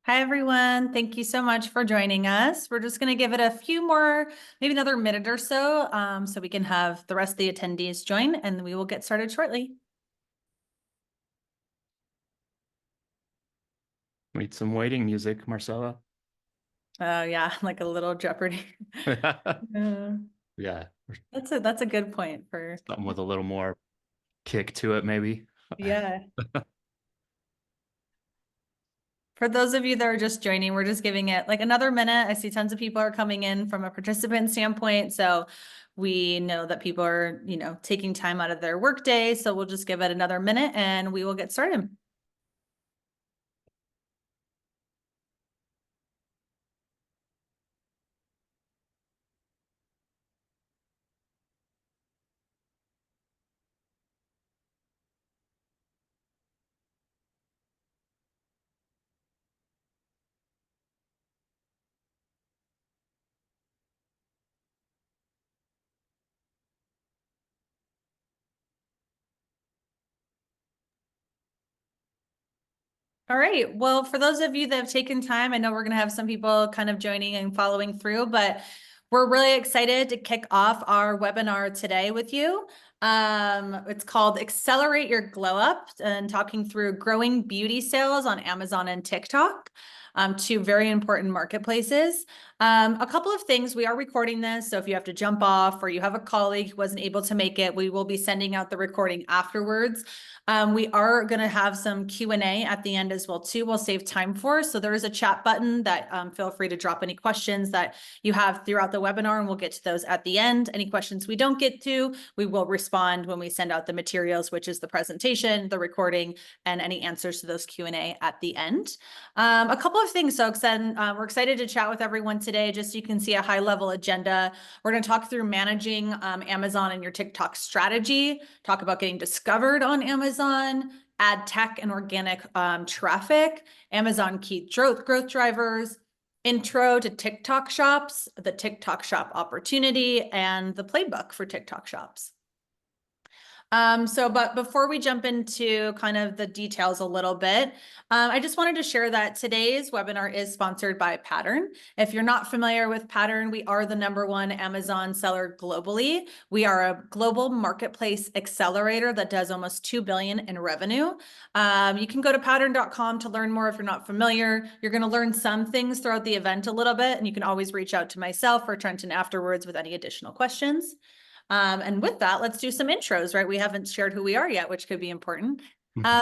Hi, everyone. Thank you so much for joining us. We're just going to give it a few more, maybe another minute or so, so we can have the rest of the attendees join, and we will get started shortly. Need some waiting music, Marcella. Oh, yeah, like a little Jeopardy. Yeah. Yeah, That's a good point for, something with a little more kick to it, maybe. yeah. For those of you that are just joining, we're just giving it like another minute. I see tons of people are coming in from a participant standpoint. So we know that people are, taking time out of their workday. So we'll just give it another minute and we will get started. All right. Well, for those of you that have taken time, I know we're going to have some people kind of joining and following through, but we're really excited to kick off our webinar today with you. It's called Accelerate Your Glow Up and talking through growing beauty sales on Amazon and TikTok. Two very important marketplaces. A couple of things, we are recording this, so if you have to jump off or you have a colleague who wasn't able to make it, we will be sending out the recording afterwards. We are going to have some Q&A at the end as well, too. We'll save time for. So there is a chat button that feel free to drop any questions that you have throughout the webinar, and we'll get to those at the end. Any questions we don't get to, we will respond when we send out the materials, which is the presentation, the recording, and any answers to those Q&A at the end. A couple of things, folks, and we're excited to chat with everyone today, just so you can see a high-level agenda. We're going to talk through managing Amazon and your TikTok strategy, talk about getting discovered on Amazon, Adtech and organic traffic, Amazon key growth drivers, intro to TikTok shops, the TikTok shop opportunity, and the playbook for TikTok shops. But before we jump into kind of the details a little bit, I just wanted to share that today's webinar is sponsored by Pattern. If you're not familiar with Pattern, we are the #1 Amazon seller globally. We are a global marketplace accelerator that does almost $2 billion in revenue. You can go to pattern.com to learn more if you're not familiar. You're going to learn some things throughout the event a little bit, and you can always reach out to myself or Trenton afterwards with any additional questions. And with that, let's do some intros, right? We haven't shared who we are yet, which could be important.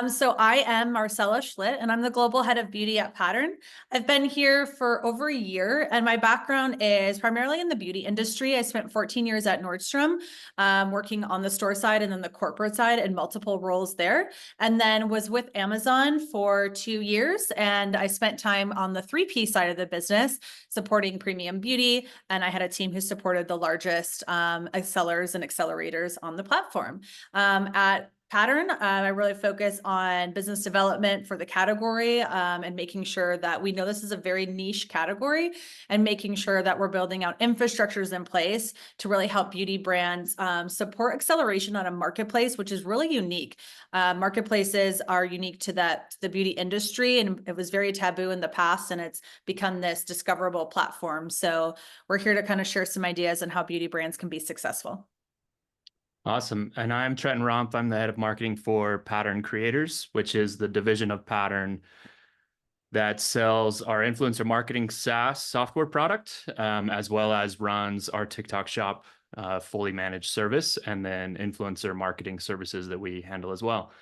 So I am Marcella Schlitt, and I'm the global head of beauty at Pattern. I've been here for over a year, and my background is primarily in the beauty industry. I spent 14 years at Nordstrom, working on the store side and then the corporate side in multiple roles there, and then was with Amazon for 2 years. And I spent time on the 3P side of the business, supporting premium beauty. And I had a team who supported the largest sellers and accelerators on the platform. At Pattern, I really focus on business development for the category and making sure that we know this is a very niche category and making sure that we're building out infrastructures in place to really help beauty brands support acceleration on a marketplace, which is really unique. Marketplaces are unique to the beauty industry, and it was very taboo in the past, and it's become this discoverable platform. So we're here to kind of share some ideas on how beauty brands can be successful. Awesome. And I'm Trenton Romp. I'm the head of marketing for Pattern Creators, which is the division of Pattern that sells our influencer marketing SaaS software product, as well as runs our TikTok shop fully managed service, and then influencer marketing services that we handle as well.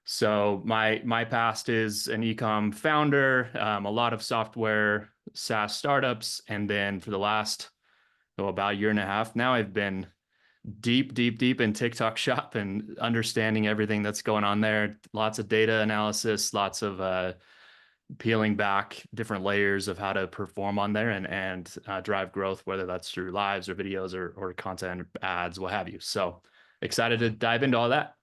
So my past is an e-com founder, a lot of software SaaS startups, and then for the last about a year and a half now, I've been deep in TikTok shop and understanding everything that's going on there. Lots of data analysis, lots of peeling back different layers of how to perform on there and drive growth, whether that's through lives or videos or content, ads, what have you. So excited to dive into all that.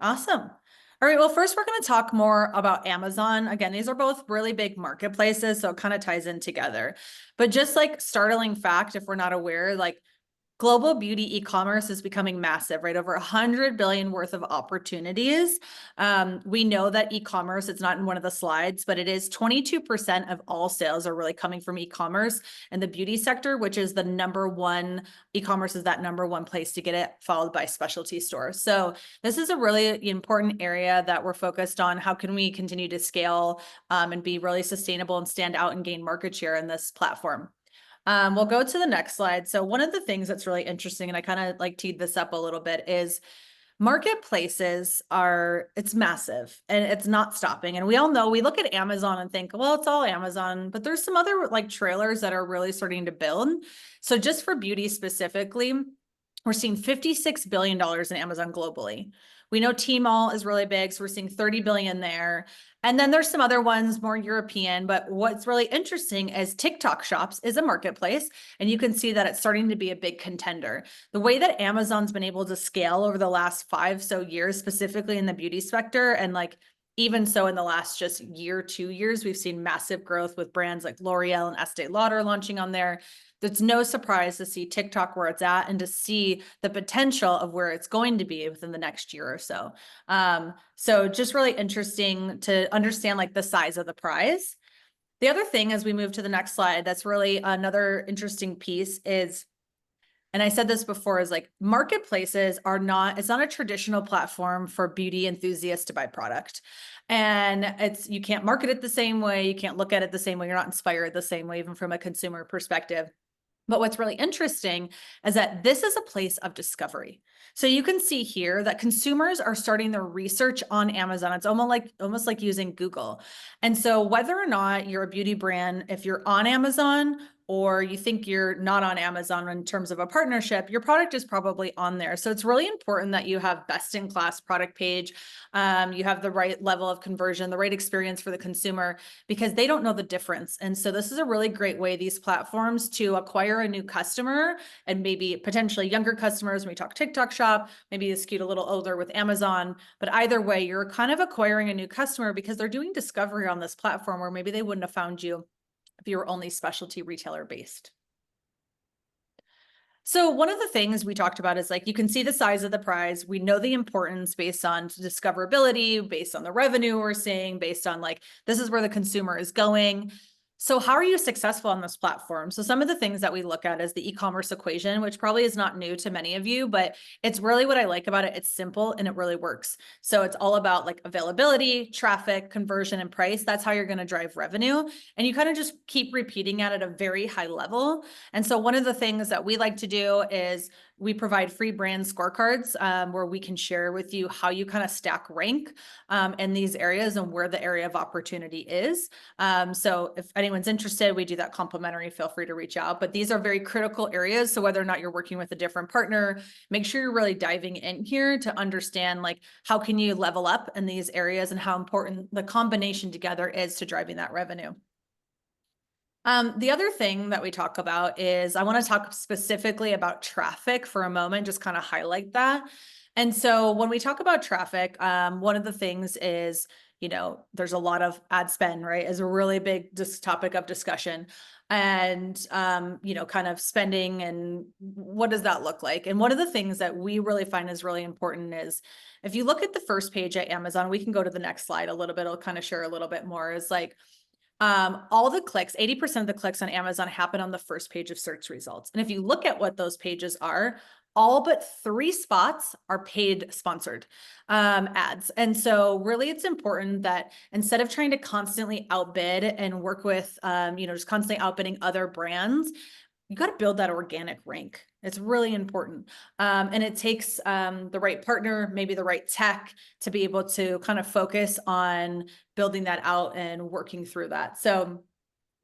Awesome. All right. Well, first, we're going to talk more about Amazon. Again, these are both really big marketplaces, so it kind of ties in together. But just like startling fact, if we're not aware, like Global beauty e-commerce is becoming massive, right? Over 100 billion worth of opportunities. We know that e-commerce, it's not in one of the slides, but it is 22% of all sales are really coming from e-commerce in the beauty sector, which is the number one, e-commerce is that number one place to get it, followed by specialty stores. So this is a really important area that we're focused on. How can we continue to scale and be really sustainable and stand out and gain market share in this platform? We'll go to the next slide. So one of the things that's really interesting, and I kind of like teed this up a little bit, is marketplaces are, it's massive and it's not stopping. And we all know, we look at Amazon and think, well, it's all Amazon, but there's some other like trailers that are really starting to build. So just for beauty specifically, we're seeing $56 billion in Amazon globally. We know Tmall is really big, so we're seeing 30 billion there. And then there's some other ones more European, but what's really interesting is TikTok Shops is a marketplace, and you can see that it's starting to be a big contender. The way that Amazon's been able to scale over the last 5 so years, specifically in the beauty sector, and like even so in the last just year, 2 years, we've seen massive growth with brands like L'Oreal and Estee Lauder launching on there. It's no surprise to see TikTok where it's at and to see the potential of where it's going to be within the next year or so. So just really interesting to understand like the size of the prize. The other thing as we move to the next slide, that's really another interesting piece is, and I said this before, is like marketplaces are not, it's not a traditional platform for beauty enthusiasts to buy product. And it's, you can't market it the same way. You can't look at it the same way. You're not inspired the same way, even from a consumer perspective. But what's really interesting is that this is a place of discovery. So you can see here that consumers are starting their research on Amazon. It's almost like using Google. And so whether or not you're a beauty brand, if you're on Amazon or you think you're not on Amazon in terms of a partnership, your product is probably on there. So it's really important that you have best-in-class product page. You have the right level of conversion, the right experience for the consumer, because they don't know the difference. And so this is a really great way, these platforms, to acquire a new customer and maybe potentially younger customers. When we talk TikTok Shop, maybe it's skewed a little older with Amazon, but either way, you're kind of acquiring a new customer because they're doing discovery on this platform where maybe they wouldn't have found you if you were only specialty retailer based. So one of the things we talked about is like, you can see the size of the prize. We know the importance based on discoverability, based on the revenue we're seeing, based on like, this is where the consumer is going. So how are you successful on this platform? So some of the things that we look at is the e-commerce equation, which probably is not new to many of you, but it's really what I like about it. It's simple and it really works. So it's all about like availability, traffic, conversion, and price. That's how you're going to drive revenue. And you kind of just keep repeating it at a very high level. And so one of the things that we like to do is we provide free brand scorecards where we can share with you how you kind of stack rank in these areas and where the area of opportunity is. So if anyone's interested, we do that complimentary. Feel free to reach out. But these are very critical areas. So whether or not you're working with a different partner, make sure you're really diving in here to understand like how can you level up in these areas and how important the combination together is to driving that revenue. The other thing that we talk about is I want to talk specifically about traffic for a moment, just kind of highlight that. And so when we talk about traffic, one of the things is, you know, there's a lot of ad spend, right? Is a really big topic of discussion. And, you know, kind of spending and what does that look like? And one of the things that we really find is really important is if you look at the first page at Amazon, we can go to the next slide a little bit. I'll kind of share a little bit more is like, all the clicks, 80% of the clicks on Amazon happen on the first page of search results. And if you look at what those pages are, all but 3 spots are paid sponsored ads. And so really it's important that instead of trying to constantly outbid and work with, you know, just constantly outbidding other brands, you got to build that organic rank. It's really important. And it takes the right partner, maybe the right tech to be able to kind of focus on building that out and working through that. So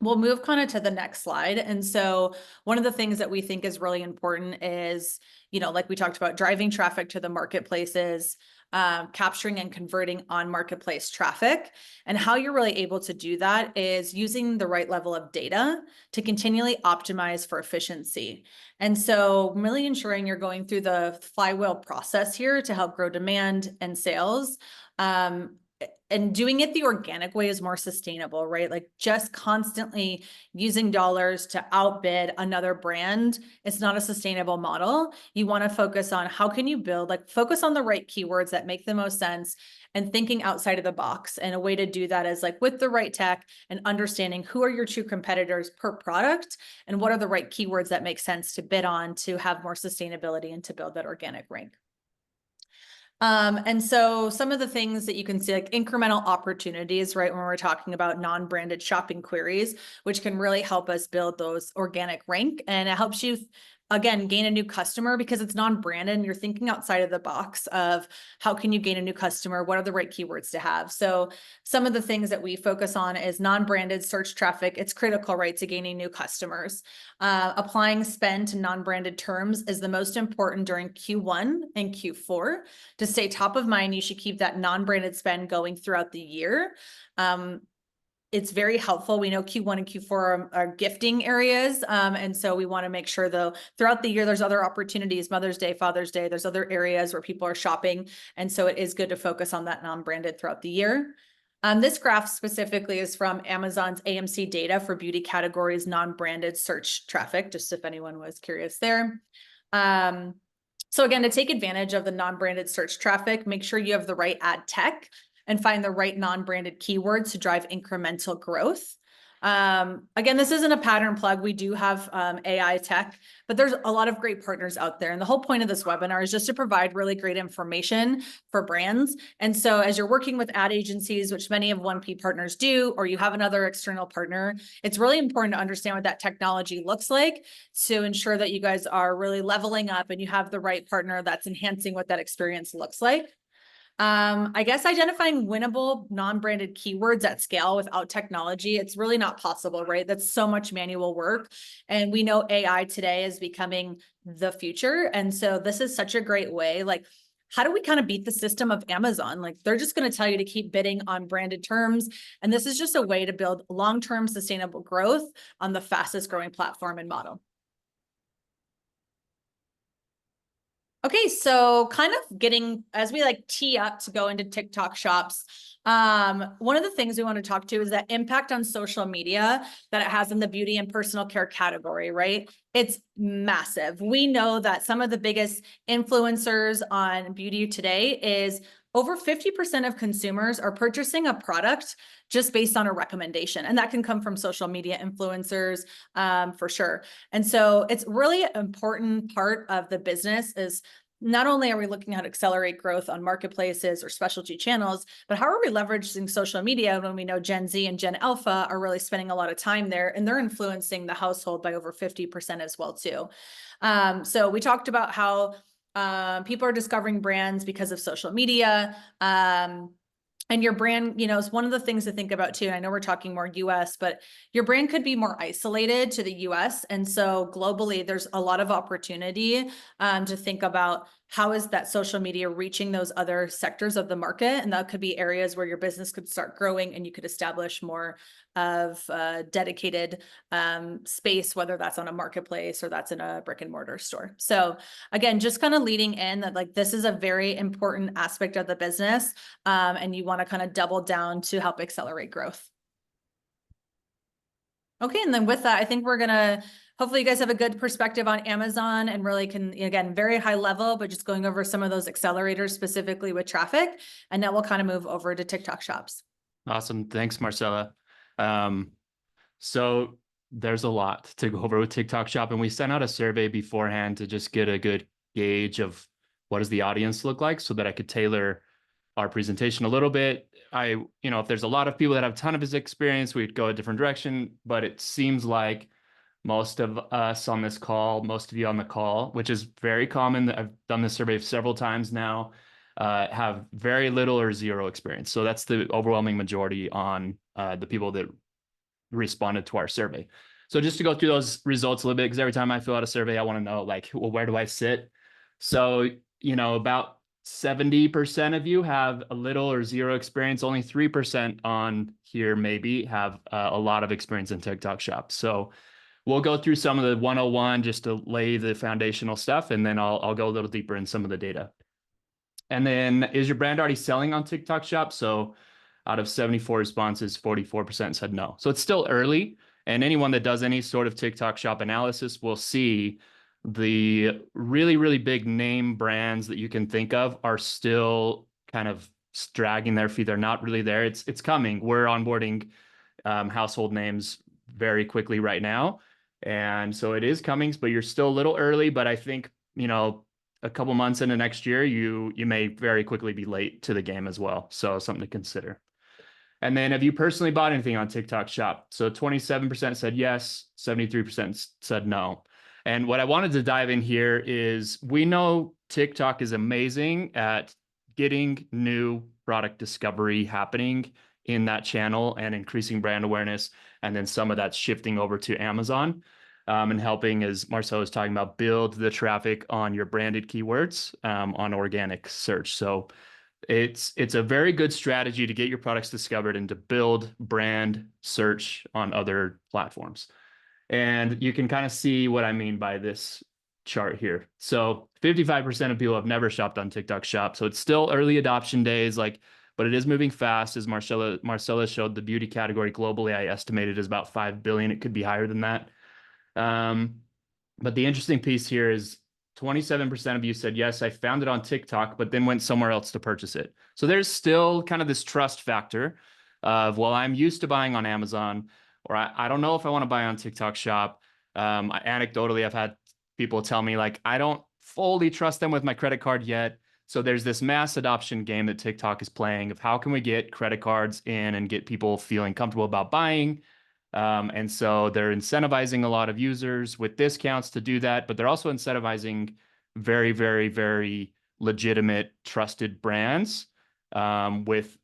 we'll move kind of to the next slide. And so one of the things that we think is really important is, you know, like we talked about, driving traffic to the marketplaces, capturing and converting on marketplace traffic. And how you're really able to do that is using the right level of data to continually optimize for efficiency. And so really ensuring you're going through the flywheel process here to help grow demand and sales. and doing it the organic way is more sustainable, right? Like just constantly using dollars to outbid another brand, it's not a sustainable model. You want to focus on how can you build, like focus on the right keywords that make the most sense and thinking outside of the box. And a way to do that is like with the right tech and understanding who are your true competitors per product and what are the right keywords that make sense to bid on to have more sustainability and to build that organic rank. And so some of the things that you can see, like incremental opportunities, right? When we're talking about non-branded shopping queries, which can really help us build those organic rank. And it helps you, again, gain a new customer because it's non-branded and you're thinking outside of the box of how can you gain a new customer? What are the right keywords to have? So some of the things that we focus on is non-branded search traffic. It's critical, right, to gaining new customers. Applying spend to non-branded terms is the most important during Q1 and Q4. To stay top of mind, you should keep that non-branded spend going throughout the year. It's very helpful. We know Q1 and Q4 are gifting areas. And so we want to make sure though, throughout the year, there's other opportunities, Mother's Day, Father's Day, there's other areas where people are shopping. And so it is good to focus on that non-branded throughout the year. This graph specifically is from Amazon's AMC data for beauty categories, non-branded search traffic, just if anyone was curious there. So again, to take advantage of the non-branded search traffic, make sure you have the right ad tech and find the right non-branded keywords to drive incremental growth. Again, this isn't a pattern plug. We do have AI tech, but there's a lot of great partners out there. And the whole point of this webinar is just to provide really great information for brands. And so as you're working with ad agencies, which many of 1P partners do, or you have another external partner, it's really important to understand what that technology looks like to ensure that you guys are really leveling up and you have the right partner that's enhancing what that experience looks like. I guess identifying winnable non-branded keywords at scale without technology, it's really not possible, right? That's so much manual work. And we know AI today is becoming the future. And so this is such a great way. Like, how do we kind of beat the system of Amazon? Like they're just going to tell you to keep bidding on branded terms. And this is just a way to build long-term sustainable growth on the fastest growing platform and model. Okay, so kind of getting, as we like tee up to go into TikTok shops, one of the things we want to talk to is that impact on social media that it has in the beauty and personal care category, right? It's massive. We know that some of the biggest influencers on beauty today is over 50% of consumers are purchasing a product just based on a recommendation. And that can come from social media influencers for sure. And so it's really an important part of the business is not only are we looking at accelerate growth on marketplaces or specialty channels, but how are we leveraging social media when we know Gen Z and Gen Alpha are really spending a lot of time there and they're influencing the household by over 50% as well too. So we talked about how people are discovering brands because of social media. And your brand, you know, is one of the things to think about too. I know we're talking more US, but your brand could be more isolated to the US. And so globally, there's a lot of opportunity to think about how is that social media reaching those other sectors of the market. And that could be areas where your business could start growing and you could establish more of a dedicated space, whether that's on a marketplace or that's in a brick and mortar store. So again, just kind of leading in that like this is a very important aspect of the business and you want to kind of double down to help accelerate growth. Okay, and then with that, I think we're gonna, hopefully you guys have a good perspective on Amazon and really can, again, very high level, but just going over some of those accelerators specifically with traffic. And now we'll kind of move over to TikTok shops. Awesome. Thanks, Marcella. So there's a lot to go over with TikTok shop, and we sent out a survey beforehand to just get a good gauge of what does the audience look like so that I could tailor our presentation a little bit. If there's a lot of people that have a ton of his experience, we'd go a different direction, but it seems like most of us on this call, most of you on the call, which is very common. I've done this survey several times now, have very little or zero experience. So that's the overwhelming majority on the people that responded to our survey. So just to go through those results a little bit, because every time I fill out a survey, I want to know like, well, where do I sit? So, about 70% of you have a little or zero experience. Only 3% on here maybe have a lot of experience in TikTok shop. So we'll go through some of the 101 just to lay the foundational stuff, and then I'll go a little deeper in some of the data. And then, is your brand already selling on TikTok shop? So Out of 74 responses, 44% said no. So it's still early. And anyone that does any sort of TikTok shop analysis will see the really, really big name brands that you can think of are still kind of dragging their feet. They're not really there. It's coming. We're onboarding household names very quickly right now. And so it is coming, but you're still a little early. But I think, a couple months into next year, you may very quickly be late to the game as well. So something to consider. And then have you personally bought anything on TikTok Shop? So 27% said yes, 73% said no. And what I wanted to dive in here is we know TikTok is amazing at getting new product discovery happening in that channel and increasing brand awareness. And then some of that's shifting over to Amazon and helping, as Marcel was talking about, build the traffic on your branded keywords on organic search. So it's a very good strategy to get your products discovered and to build brand search on other platforms. And you can kind of see what I mean by this chart here. So 55% of people have never shopped on TikTok Shop. So it's still early adoption days, but it is moving fast. As Marcella showed, the beauty category globally, I estimated is about 5 billion. It could be higher than that. But the interesting piece here is 27% of you said, yes, I found it on TikTok, but then went somewhere else to purchase it. So there's still kind of this trust factor of, well, I'm used to buying on Amazon, or I don't know if I want to buy on TikTok Shop. Anecdotally, I've had people tell me, like, I don't fully trust them with my credit card yet. So there's this mass adoption game that TikTok is playing of how can we get credit cards in and get people feeling comfortable about buying. And so they're incentivizing a lot of users with discounts to do that, but they're also incentivizing very, very, very legitimate, trusted brands with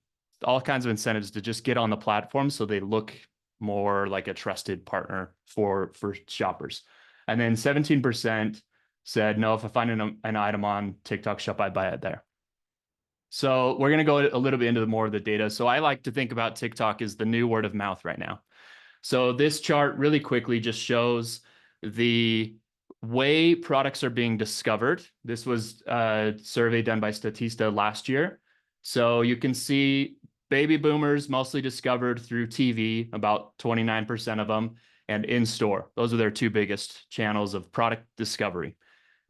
all kinds of incentives to just get on the platform so they look more like a trusted partner for shoppers. And then 17% said, no, if I find an item on TikTok Shop, I buy it there. So we're going to go a little bit into more of the data. So I like to think about TikTok as the new word of mouth right now. So this chart really quickly just shows the way products are being discovered. This was a survey done by Statista last year. So you can see baby boomers mostly discovered through TV, about 29% of them, and in-store. Those are their two biggest channels of product discovery.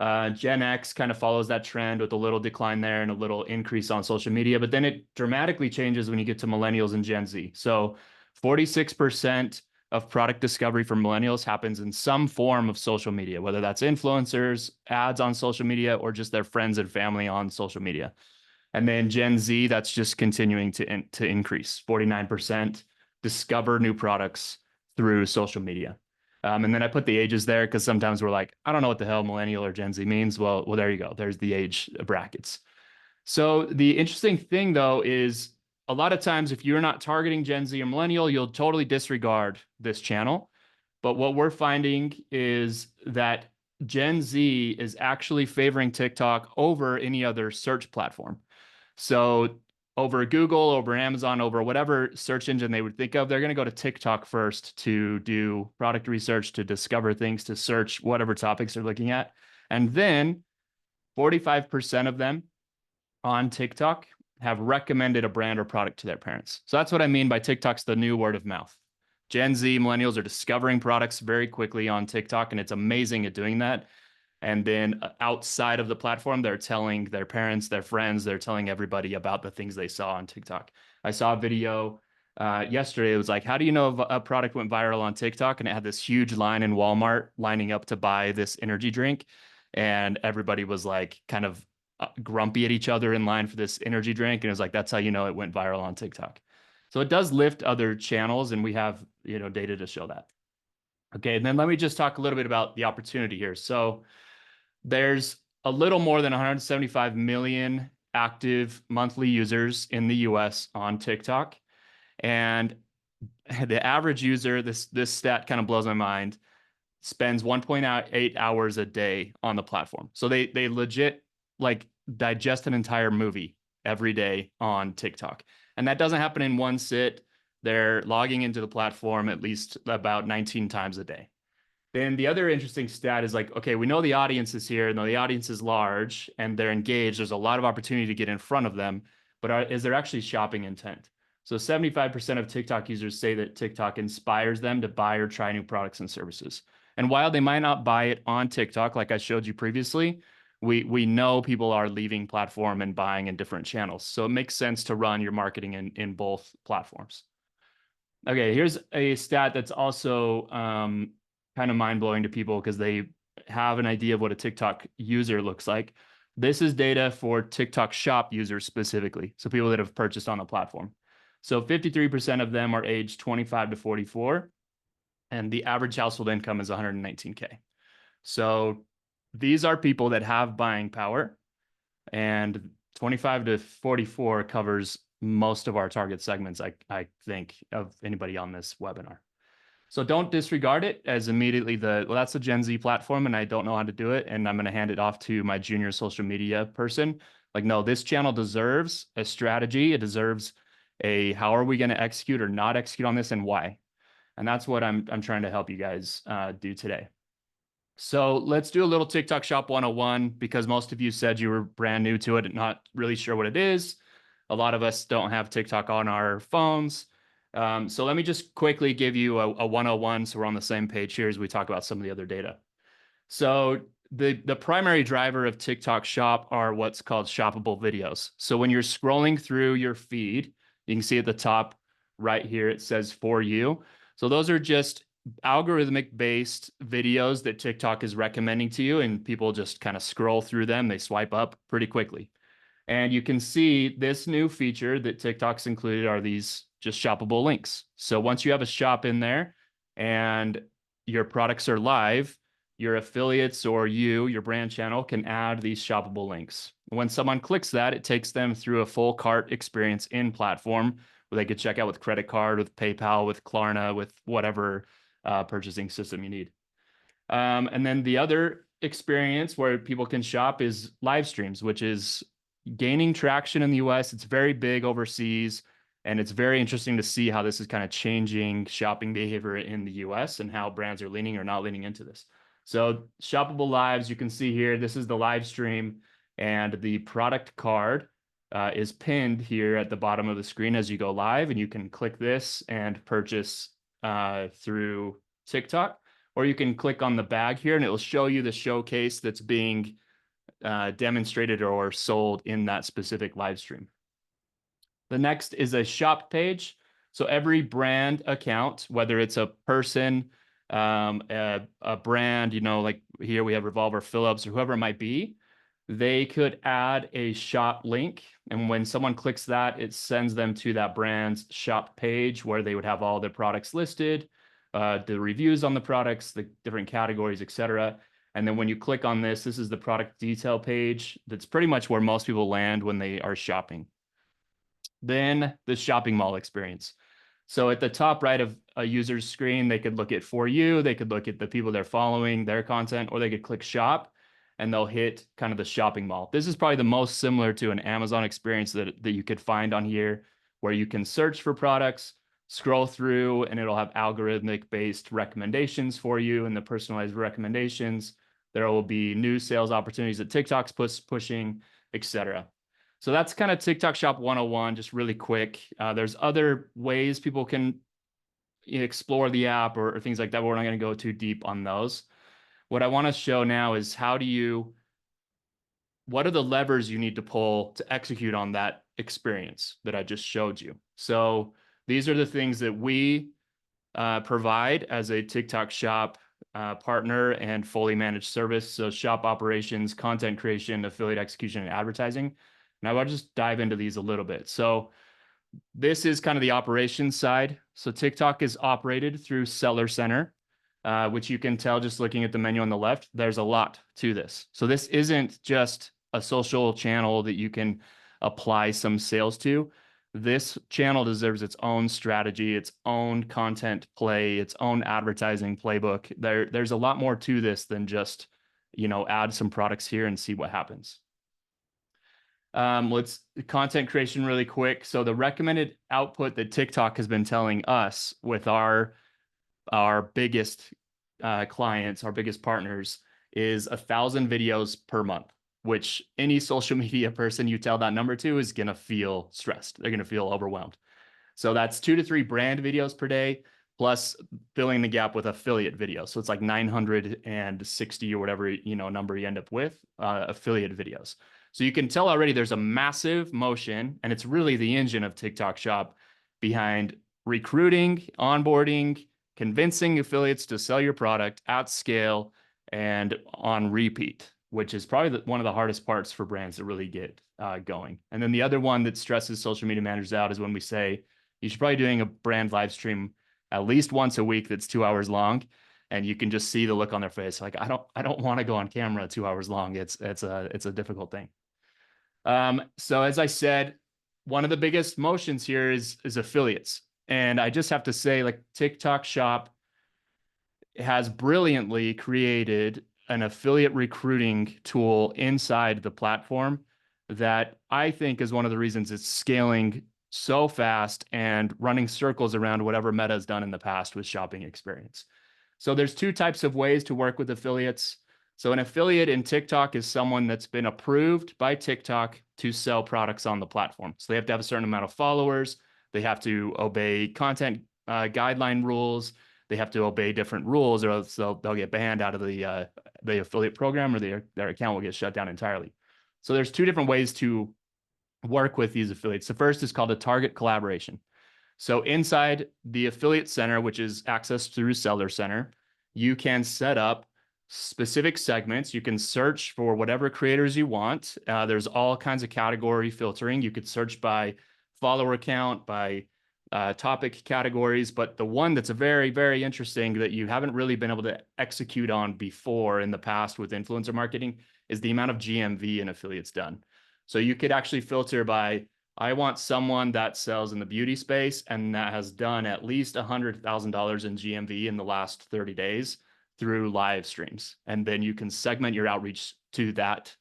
Gen X kind of follows that trend with a little decline there and a little increase on social media, but then it dramatically changes when you get to millennials and Gen Z. So 46% of product discovery for millennials happens in some form of social media, whether that's influencers, ads on social media, or just their friends and family on social media. And then Gen Z, that's just continuing to increase. 49% discover new products through social media. And then I put the ages there because sometimes we're like, I don't know what the hell millennial or Gen Z means. Well, there you go. There's the age brackets. So the interesting thing, though, is a lot of times if you're not targeting Gen Z or millennial, you'll totally disregard this channel. But what we're finding is that Gen Z is actually favoring TikTok over any other search platform. So over Google, over Amazon, over whatever search engine they would think of, they're going to go to TikTok first to do product research, to discover things, to search whatever topics they're looking at. And then 45% of them on TikTok have recommended a brand or product to their parents. So that's what I mean by TikTok's the new word of mouth. Gen Z millennials are discovering products very quickly on TikTok, and it's amazing at doing that. And then outside of the platform, they're telling their parents, their friends, they're telling everybody about the things they saw on TikTok. I saw a video yesterday. It was like, how do you know if a product went viral on TikTok? And it had this huge line in Walmart lining up to buy this energy drink. And everybody was like kind of grumpy at each other in line for this energy drink. And it was like, that's how you know it went viral on TikTok. So it does lift other channels, and we have, data to show that. Okay, and then let me just talk a little bit about the opportunity here. So there's a little more than 175 million active monthly users in the US on TikTok. And the average user, this stat kind of blows my mind, spends 1.8 hours a day on the platform. So they legit like digest an entire movie every day on TikTok. And that doesn't happen in one sit. They're logging into the platform at least about 19 times a day. Then the other interesting stat is like, okay, we know the audience is here, and the audience is large and they're engaged. There's a lot of opportunity to get in front of them, but is there actually shopping intent? So 75% of TikTok users say that TikTok inspires them to buy or try new products and services. And while they might not buy it on TikTok, like I showed you previously, we know people are leaving platform and buying in different channels. So it makes sense to run your marketing in both platforms. Okay, here's a stat that's also kind of mind-blowing to people because they have an idea of what a TikTok user looks like. This is data for TikTok shop users specifically, so people that have purchased on the platform. So 53% of them are aged 25 to 44, and the average household income is 119K. So these are people that have buying power, and 25 to 44 covers most of our target segments, I think, of anybody on this webinar. So don't disregard it as immediately that's a Gen Z platform and I don't know how to do it. And I'm going to hand it off to my junior social media person. Like, no, this channel deserves a strategy. It deserves how are we going to execute or not execute on this and why? And that's what I'm trying to help you guys do today. So let's do a little TikTok Shop 101 because most of you said you were brand new to it and not really sure what it is. A lot of us don't have TikTok on our phones. So let me just quickly give you a 101 so we're on the same page here as we talk about some of the other data. So the primary driver of TikTok Shop are what's called shoppable videos. So when you're scrolling through your feed, you can see at the top right here, it says for you. So those are just algorithmic based videos that TikTok is recommending to you, and people just kind of scroll through them. They swipe up pretty quickly. And you can see this new feature that TikTok's included are these just shoppable links. So once you have a shop in there and your products are live, your affiliates or your brand channel can add these shoppable links. When someone clicks that, it takes them through a full cart experience in platform where they could check out with credit card, with PayPal, with Klarna, with whatever purchasing system you need. And then the other experience where people can shop is live streams, which is gaining traction in the US. It's very big overseas. And it's very interesting to see how this is kind of changing shopping behavior in the US and how brands are leaning or not leaning into this. So shoppable lives, you can see here, this is the live stream and the product card is pinned here at the bottom of the screen as you go live. And you can click this and purchase through TikTok, or you can click on the bag here and it will show you the showcase that's being demonstrated or sold in that specific live stream. The next is a shop page. So every brand account, whether it's a person, a brand, like here we have Revolver Phillips or whoever it might be, they could add a shop link. And when someone clicks that, it sends them to that brand's shop page where they would have all their products listed, the reviews on the products, the different categories, etc. And then when you click on this is the product detail page. That's pretty much where most people land when they are shopping. Then the shopping mall experience. So at the top right of a user's screen, they could look at For You, they could look at the people they're following, their content, or they could click shop and they'll hit kind of the shopping mall. This is probably the most similar to an Amazon experience that you could find on here, where you can search for products, scroll through, and it'll have algorithmic based recommendations for you and the personalized recommendations. There will be new sales opportunities that TikTok's pushing, etc. So that's kind of TikTok Shop 101, just really quick. There's other ways people can explore the app or things like that. But we're not going to go too deep on those. What I want to show now is what are the levers you need to pull to execute on that experience that I just showed you? So these are the things that we provide as a TikTok Shop partner and fully managed service. So shop operations, content creation, affiliate execution, and advertising. And I want to just dive into these a little bit. So this is kind of the operations side. So TikTok is operated through Seller Center, which you can tell just looking at the menu on the left. There's a lot to this. So this isn't just a social channel that you can apply some sales to. This channel deserves its own strategy, its own content play, its own advertising playbook. There's a lot more to this than just, add some products here and see what happens. Let's content creation really quick. So the recommended output that TikTok has been telling us with our biggest clients, our biggest partners, is 1,000 videos per month, which any social media person you tell that number to is going to feel stressed. They're going to feel overwhelmed. So that's 2 to 3 brand videos per day, plus filling the gap with affiliate videos. So it's like 960 or whatever, number you end up with, affiliate videos. So you can tell already there's a massive motion, and it's really the engine of TikTok Shop behind recruiting, onboarding, convincing affiliates to sell your product at scale and on repeat, which is probably one of the hardest parts for brands to really get going. And then the other one that stresses social media managers out is when we say you should probably doing a brand live stream at least once a week that's 2 hours long, and you can just see the look on their face, like I don't want to go on camera 2 hours long. It's a difficult thing. So as I said, one of the biggest motions here is affiliates, and I just have to say, like, TikTok Shop has brilliantly created an affiliate recruiting tool inside the platform that I think is one of the reasons it's scaling so fast and running circles around whatever Meta has done in the past with shopping experience. So there's 2 types of ways to work with affiliates. So an affiliate in TikTok is someone that's been approved by TikTok to sell products on the platform. So they have to have a certain amount of followers. They have to obey content guideline rules. They have to obey different rules, or else they'll get banned out of the affiliate program, or their account will get shut down entirely. So there's 2 different ways to work with these affiliates. The first is called a target collaboration. So inside the affiliate center, which is accessed through Seller Center, you can set up specific segments. You can search for whatever creators you want. There's all kinds of category filtering. You could search by follower count, by topic categories, but the one that's very, very interesting that you haven't really been able to execute on before in the past with influencer marketing is the amount of GMV an affiliate's done. So you could actually filter by, I want someone that sells in the beauty space and that has done at least $100,000 in GMV in the last 30 days through live streams. And then you can segment your outreach to that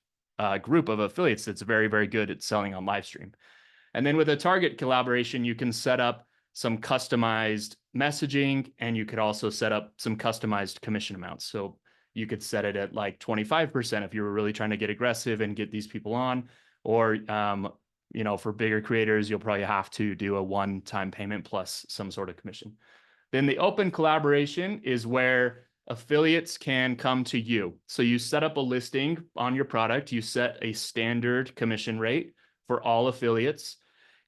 group of affiliates that's very, very good at selling on live stream. And then with a target collaboration, you can set up some customized messaging, and you could also set up some customized commission amounts. So you could set it at like 25% if you were really trying to get aggressive and get these people on, or for bigger creators, you'll probably have to do a one-time payment plus some sort of commission. Then the open collaboration is where affiliates can come to you. So you set up a listing on your product, you set a standard commission rate for all affiliates,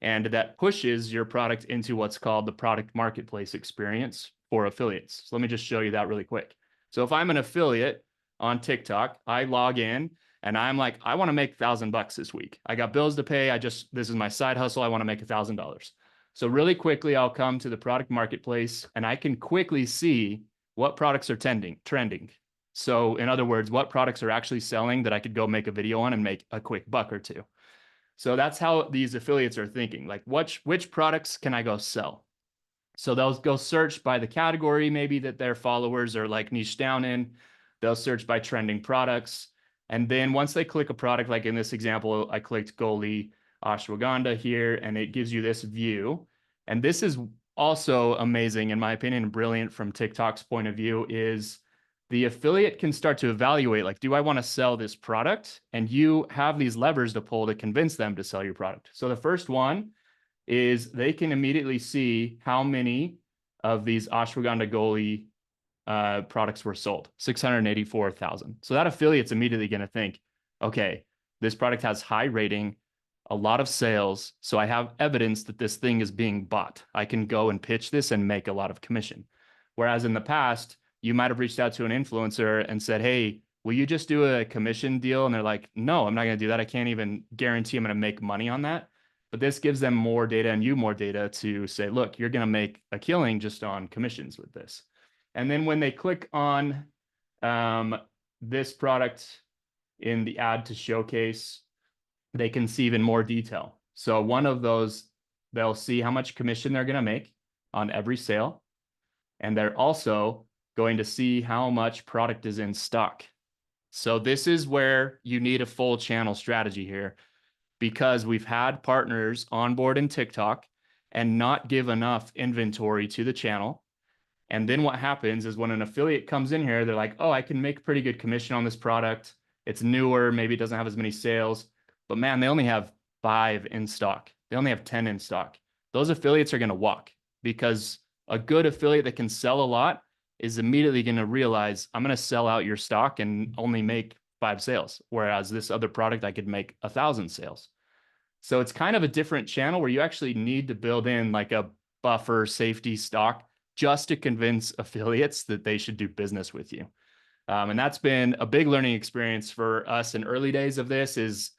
and that pushes your product into what's called the product marketplace experience for affiliates. So let me just show you that really quick. So if I'm an affiliate on TikTok, I log in and I'm like, I want to make $1,000 this week. I got bills to pay. This is my side hustle. I want to make $1,000. So really quickly, I'll come to the product marketplace and I can quickly see what products are trending. So in other words, what products are actually selling that I could go make a video on and make a quick buck or two. So that's how these affiliates are thinking, like which products can I go sell? So they'll go search by the category maybe that their followers are like niche down in. They'll search by trending products. And then once they click a product, like in this example, I clicked Goli Ashwagandha here, and it gives you this view. And this is also amazing, in my opinion, and brilliant from TikTok's point of view, is the affiliate can start to evaluate, like, do I want to sell this product? And you have these levers to pull to convince them to sell your product. So the first one is they can immediately see how many of these Ashwagandha Goli products were sold, 684,000. So that affiliate's immediately going to think, okay, this product has high rating, a lot of sales, so I have evidence that this thing is being bought. I can go and pitch this and make a lot of commission. Whereas in the past, you might have reached out to an influencer and said, hey, will you just do a commission deal? And they're like, no, I'm not going to do that. I can't even guarantee I'm going to make money on that. But this gives them more data and you more data to say, look, you're going to make a killing just on commissions with this. And then when they click on this product in the ad to showcase, they can see even more detail. So one of those, they'll see how much commission they're going to make on every sale. And they're also going to see how much product is in stock. So this is where you need a full channel strategy here, because we've had partners on board in TikTok and not give enough inventory to the channel. And then what happens is when an affiliate comes in here, they're like, oh, I can make pretty good commission on this product. It's newer, maybe it doesn't have as many sales, but man, they only have 5 in stock. They only have 10 in stock. those affiliates are going to walk, because a good affiliate that can sell a lot is immediately going to realize, I'm going to sell out your stock and only make 5 sales. Whereas this other product, I could make 1,000 sales. So it's kind of a different channel where you actually need to build in like a buffer safety stock just to convince affiliates that they should do business with you. And that's been a big learning experience for us in early days of this. Is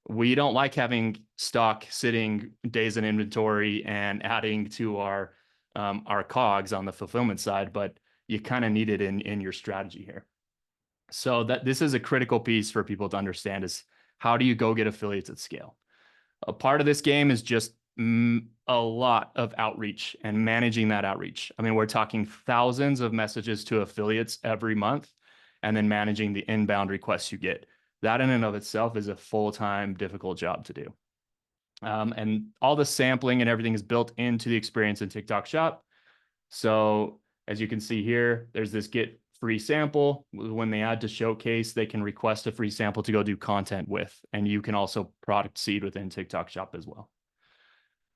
we don't like having stock sitting days in inventory and adding to our COGS on the fulfillment side, but you kind of need it in your strategy here. So that this is a critical piece for people to understand, is how do you go get affiliates at scale? A part of this game is just a lot of outreach and managing that outreach. I mean, we're talking thousands of messages to affiliates every month, and then managing the inbound requests you get. That in and of itself is a full-time difficult job to do. And all the sampling and everything is built into the experience in TikTok Shop. So as you can see here, there's this get free sample. When they add to showcase, they can request a free sample to go do content with, and you can also product seed within TikTok Shop as well.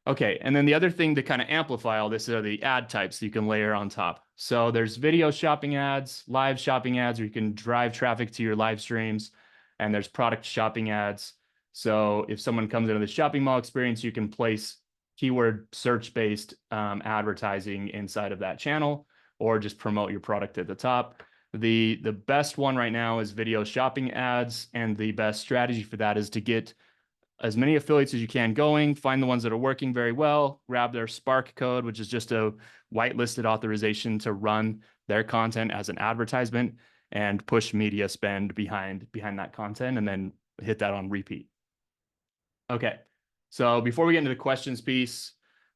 Okay, and then the other thing to kind of amplify all this are the ad types you can layer on top. So there's video shopping ads, live shopping ads, where you can drive traffic to your live streams, and there's product shopping ads. So if someone comes into the shopping mall experience, you can place keyword search-based advertising inside of that channel, or just promote your product at the top. The best one right now is video shopping ads, and the best strategy for that is to get as many affiliates as you can going, find the ones that are working very well, grab their Spark code, which is just a whitelisted authorization to run their content as an advertisement, and push media spend behind that content, and then hit that on repeat. Okay, so before we get into the questions piece,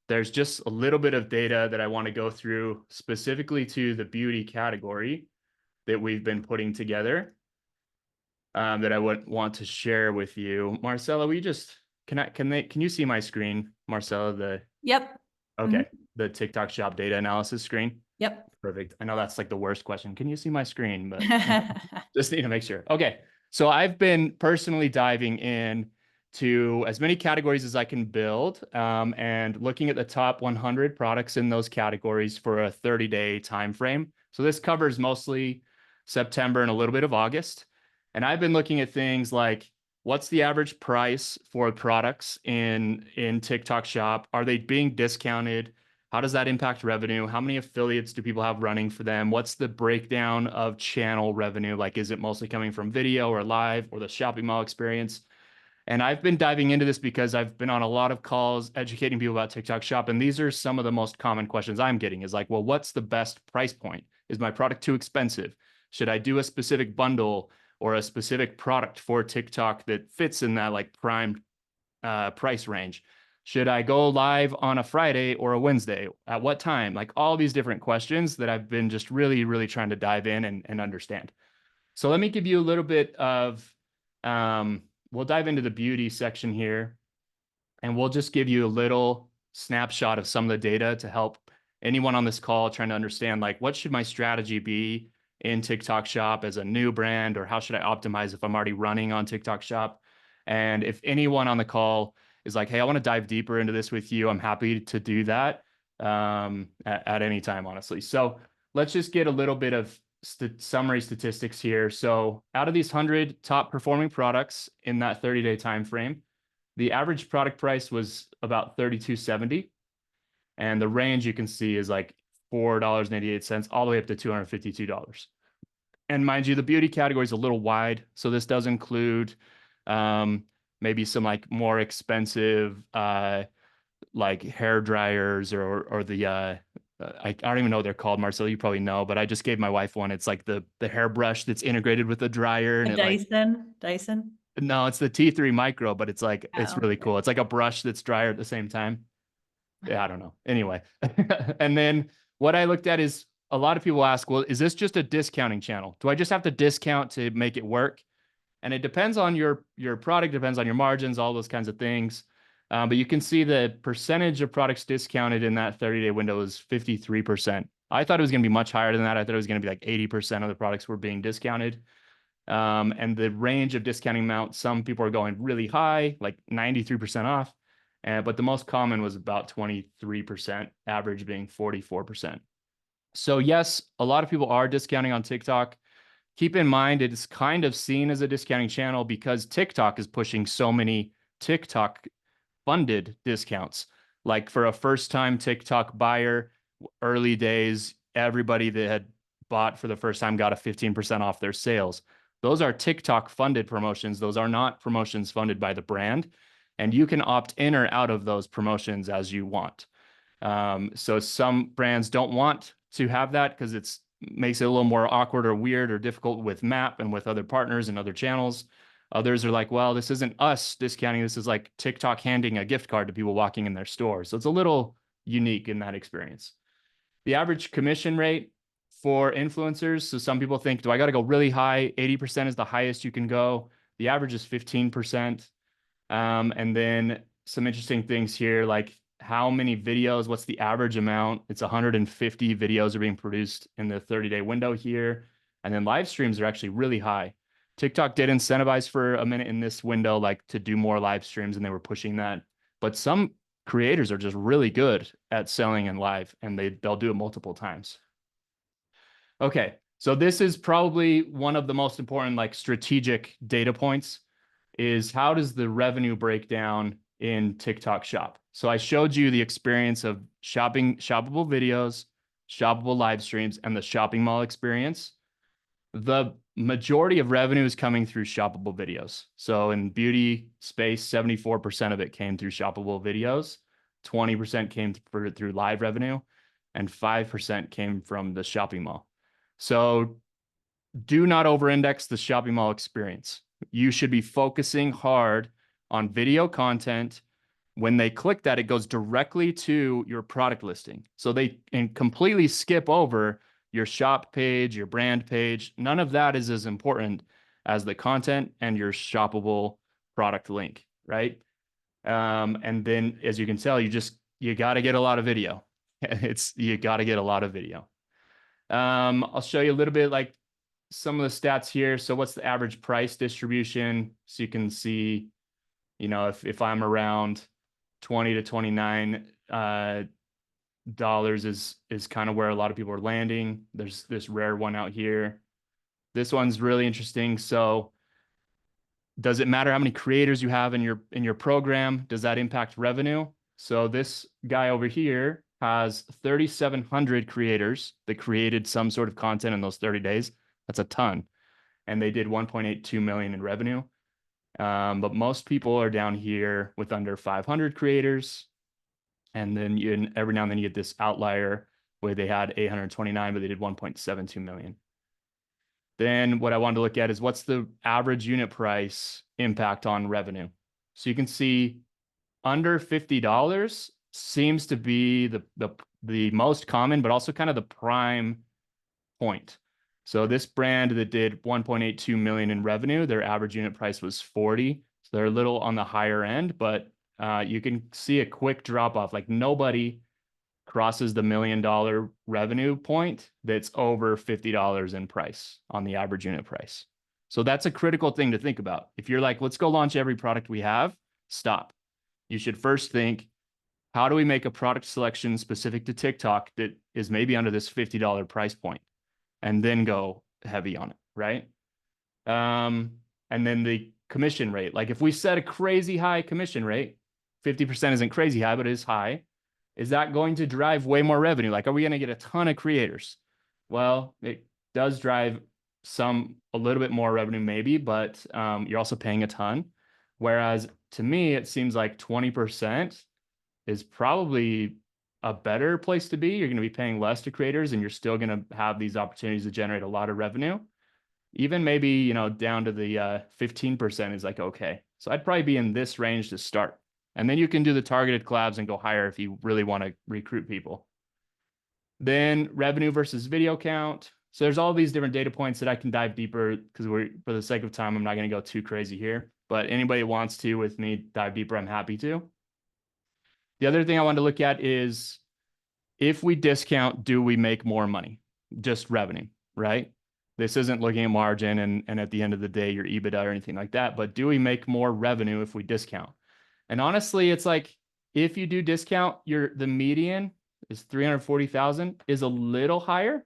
there's just a little bit of data that I want to go through specifically to the beauty category that we've been putting together. That I would want to share with you. Marcella, will you just, can you see my screen, Marcella, Yep. okay, the TikTok Shop data analysis screen? Yep. Perfect. I know that's like the worst question. Can you see my screen? But just need to make sure. Okay. So I've been personally diving in to as many categories as I can build, and looking at the top 100 products in those categories for a 30-day time frame. So this covers mostly September and a little bit of August. And I've been looking at things like, what's the average price for products in TikTok Shop? Are they being discounted? How does that impact revenue? How many affiliates do people have running for them? What's the breakdown of channel revenue? Like, is it mostly coming from video or live or the shopping mall experience? And I've been diving into this because I've been on a lot of calls educating people about TikTok Shop. And these are some of the most common questions I'm getting, is like, well, what's the best price point? Is my product too expensive? Should I do a specific bundle or a specific product for TikTok that fits in that like prime price range? Should I go live on a Friday or a Wednesday? At what time? Like all these different questions that I've been just really, really trying to dive in and understand. So let me give you a little bit of, we'll dive into the beauty section here, and we'll just give you a little snapshot of some of the data to help anyone on this call trying to understand, like, what should my strategy be in TikTok Shop as a new brand, or how should I optimize if I'm already running on TikTok Shop? And if anyone on the call is like, hey, I want to dive deeper into this with you, I'm happy to do that at any time, honestly. So let's just get a little bit of summary statistics here. So out of these 100 top performing products in that 30-day time frame, the average product price was about $32.70. And the range you can see is like $4.88 all the way up to $252. And mind you, the beauty category is a little wide. So this does include maybe some like more expensive like hair dryers, or the I don't even know what they're called, Marcel, you probably know, but I just gave my wife one. It's like the hairbrush that's integrated with the dryer, and A it like, Dyson. no, it's the T3 Micro, but it's like, it's Oh, really cool. It's like a brush that's dryer at the same time. Yeah, I don't know. Anyway, and then what I looked at is, a lot of people ask, well, is this just a discounting channel? Do I just have to discount to make it work? And it depends on your product, depends on your margins, all those kinds of things. But you can see the percentage of products discounted in that 30-day window is 53%. I thought it was going to be much higher than that. I thought it was going to be like 80% of the products were being discounted. And the range of discounting amount, some people are going really high, like 93% off. But the most common was about 23%, average being 44%. So yes, a lot of people are discounting on TikTok. Keep in mind, it is kind of seen as a discounting channel because TikTok is pushing so many TikTok funded discounts. Like for a first time TikTok buyer, early days, everybody that had bought for the first time got a 15% off their sales. Those are TikTok funded promotions. Those are not promotions funded by the brand. And you can opt in or out of those promotions as you want. So some brands don't want to have that because it's makes it a little more awkward or weird or difficult with Map and with other partners and other channels. Others are like, well, this isn't us discounting. This is like TikTok handing a gift card to people walking in their store. So it's a little unique in that experience. The average commission rate for influencers. So some people think, do I got to go really high? 80% is the highest you can go. The average is 15%. And then some interesting things here, like how many videos, what's the average amount? It's 150 videos are being produced in the 30-day window here. And then live streams are actually really high. TikTok did incentivize for a minute in this window, like to do more live streams, and they were pushing that. But some creators are just really good at selling in live, and they'll do it multiple times. Okay, so this is probably one of the most important like strategic data points is how does the revenue break down in TikTok Shop? So I showed you the experience of shoppable videos, shoppable live streams, and the shopping mall experience. The majority of revenue is coming through shoppable videos. So in beauty space, 74% of it came through shoppable videos, 20% came through live revenue, and 5% came from the shopping mall. So do not over-index the shopping mall experience. You should be focusing hard on video content. When they click that, it goes directly to your product listing. So they completely skip over your shop page, your brand page. None of that is as important as the content and your shoppable product link, right? And then, as you can tell, you got to get a lot of video. You got to get a lot of video. I'll show you a little bit like some of the stats here. So what's the average price distribution? So you can see, you know, if I'm around 20 to 29 dollars is kind of where a lot of people are landing. There's this rare one out here. This one's really interesting. So does it matter how many creators you have in your program? Does that impact revenue? So this guy over here has 3,700 creators that created some sort of content in those 30 days. That's a ton. And they did 1.82 million in revenue. But most people are down here with under 500 creators. And then every now and then you get this outlier where they had 829, but they did 1.72 million. Then what I wanted to look at is what's the average unit price impact on revenue. So you can see under $50 seems to be the most common, but also kind of the prime point. So this brand that did 1.82 million in revenue, their average unit price was 40. So they're a little on the higher end, but you can see a quick drop off. Like nobody crosses the $1 million revenue point that's over $50 in price on the average unit price. So that's a critical thing to think about. If you're like, let's go launch every product we have, stop. You should first think, how do we make a product selection specific to TikTok that is maybe under this $50 price point? And then go heavy on it, right? And then the commission rate. Like if we set a crazy high commission rate, 50% isn't crazy high, but it is high. Is that going to drive way more revenue? Like, are we going to get a ton of creators? Well, it does drive a little bit more revenue maybe, but you're also paying a ton. Whereas to me, it seems like 20% is probably a better place to be. You're going to be paying less to creators and you're still going to have these opportunities to generate a lot of revenue. Even maybe, you know, down to the 15% is like, okay. So I'd probably be in this range to start. And then you can do the targeted collabs and go higher if you really want to recruit people. Then revenue versus video count. So there's all these different data points that I can dive deeper because for the sake of time, I'm not going to go too crazy here. But anybody wants to with me dive deeper, I'm happy to. The other thing I wanted to look at is if we discount, do we make more money? Just revenue, right? This isn't looking at margin and at the end of the day, your EBITDA or anything like that. But do we make more revenue if we discount? And honestly, it's like If you do discount, the median is 340,000 is a little higher.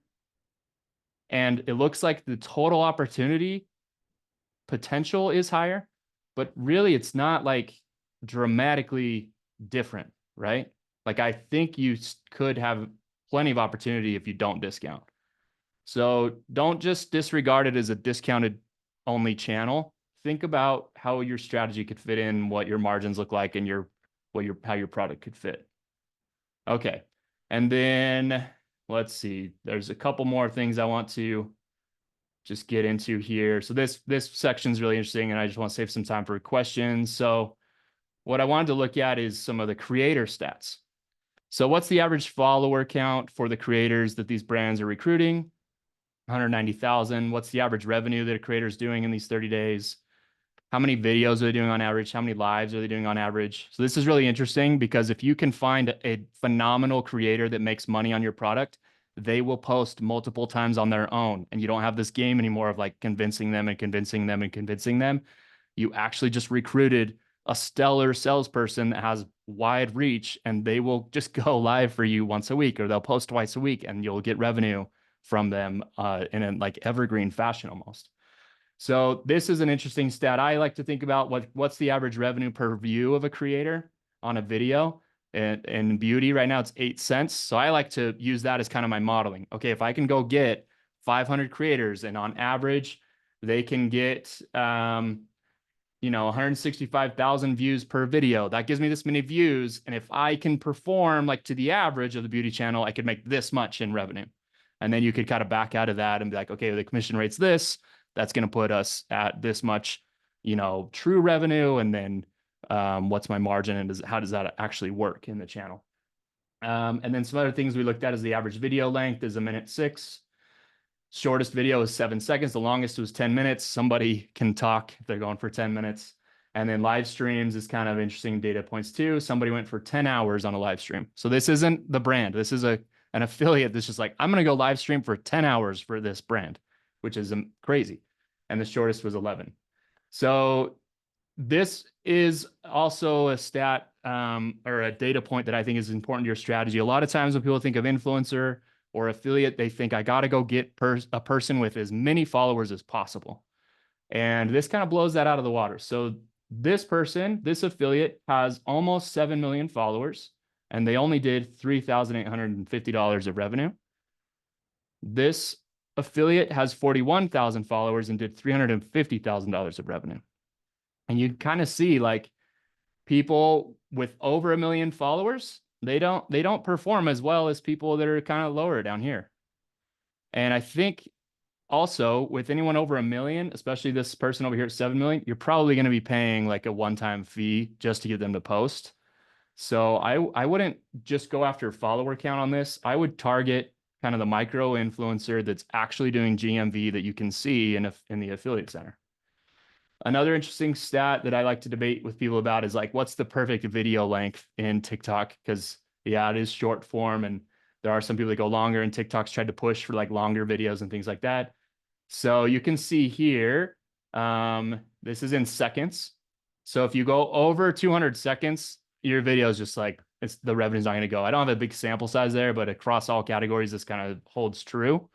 And it looks like the total opportunity potential is higher, but really it's not like dramatically different, right? Like I think you could have plenty of opportunity if you don't discount. So don't just disregard it as a discounted only channel. Think about how your strategy could fit in, what your margins look like, and how your product could fit. Okay. And then let's see. There's a couple more things I want to just get into here. So this section is really interesting, and I just want to save some time for questions. So what I wanted to look at is some of the creator stats. So what's the average follower count for the creators that these brands are recruiting? 190,000. What's the average revenue that a creator is doing in these 30 days? How many videos are they doing on average? How many lives are they doing on average? So this is really interesting because if you can find a phenomenal creator that makes money on your product, they will post multiple times on their own. And you don't have this game anymore of like convincing them and convincing them and convincing them. You actually just recruited a stellar salesperson that has wide reach, and they will just go live for you once a week, or they'll post twice a week, and you'll get revenue from them in a like evergreen fashion almost. So this is an interesting stat. I like to think about what's the average revenue per view of a creator on a video. And in beauty right now, it's 8 cents. So I like to use that as kind of my modeling. Okay, if I can go get 500 creators and on average, they can get 165,000 views per video. That gives me this many views. And if I can perform like to the average of the beauty channel, I could make this much in revenue. And then you could kind of back out of that and be like, okay, the commission rate's this. That's going to put us at this much, true revenue. And then what's my margin and how does that actually work in the channel? And then some other things we looked at is the average video length is 1:06. Shortest video is 7 seconds. The longest was 10 minutes. Somebody can talk if they're going for 10 minutes. And then live streams is kind of interesting data points too. Somebody went for 10 hours on a live stream. So this isn't the brand. This is an affiliate that's just like, I'm going to go live stream for 10 hours for this brand, which is crazy. And the shortest was 11. So this is also a stat or a data point that I think is important to your strategy. A lot of times when people think of influencer or affiliate, they think I got to go get a person with as many followers as possible. And this kind of blows that out of the water. So this affiliate has almost 7 million followers, and they only did $3,850 of revenue. This affiliate has 41,000 followers and did $350,000 of revenue. And you kind of see like people with over 1 million followers, they don't perform as well as people that are kind of lower down here. And I think also with anyone over 1 million, especially this person over here at 7 million, you're probably going to be paying like a one-time fee just to get them to post. So I wouldn't just go after follower count on this. I would target kind of the micro influencer that's actually doing GMV that you can see in the affiliate center. Another interesting stat that I like to debate with people about is like, what's the perfect video length in TikTok? Because yeah, it is short form, and there are some people that go longer, and TikTok's tried to push for like longer videos and things like that. So you can see here, this is in seconds. So if you go over 200 seconds, your video is just like, the revenue's not going to go. I don't have a big sample size there, but across all categories, this kind of holds true.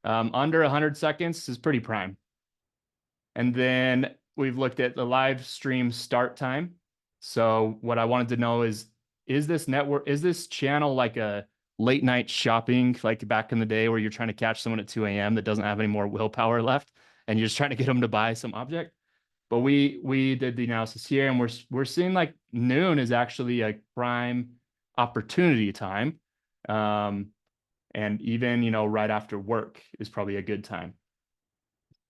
Under 100 seconds is pretty prime. And then we've looked at the live stream start time. So what I wanted to know is this channel like a late night shopping, like back in the day where you're trying to catch someone at 2 a.m. that doesn't have any more willpower left, and you're just trying to get them to buy some object? But we did the analysis here, and we're seeing like noon is actually a prime opportunity time. And even, right after work is probably a good time.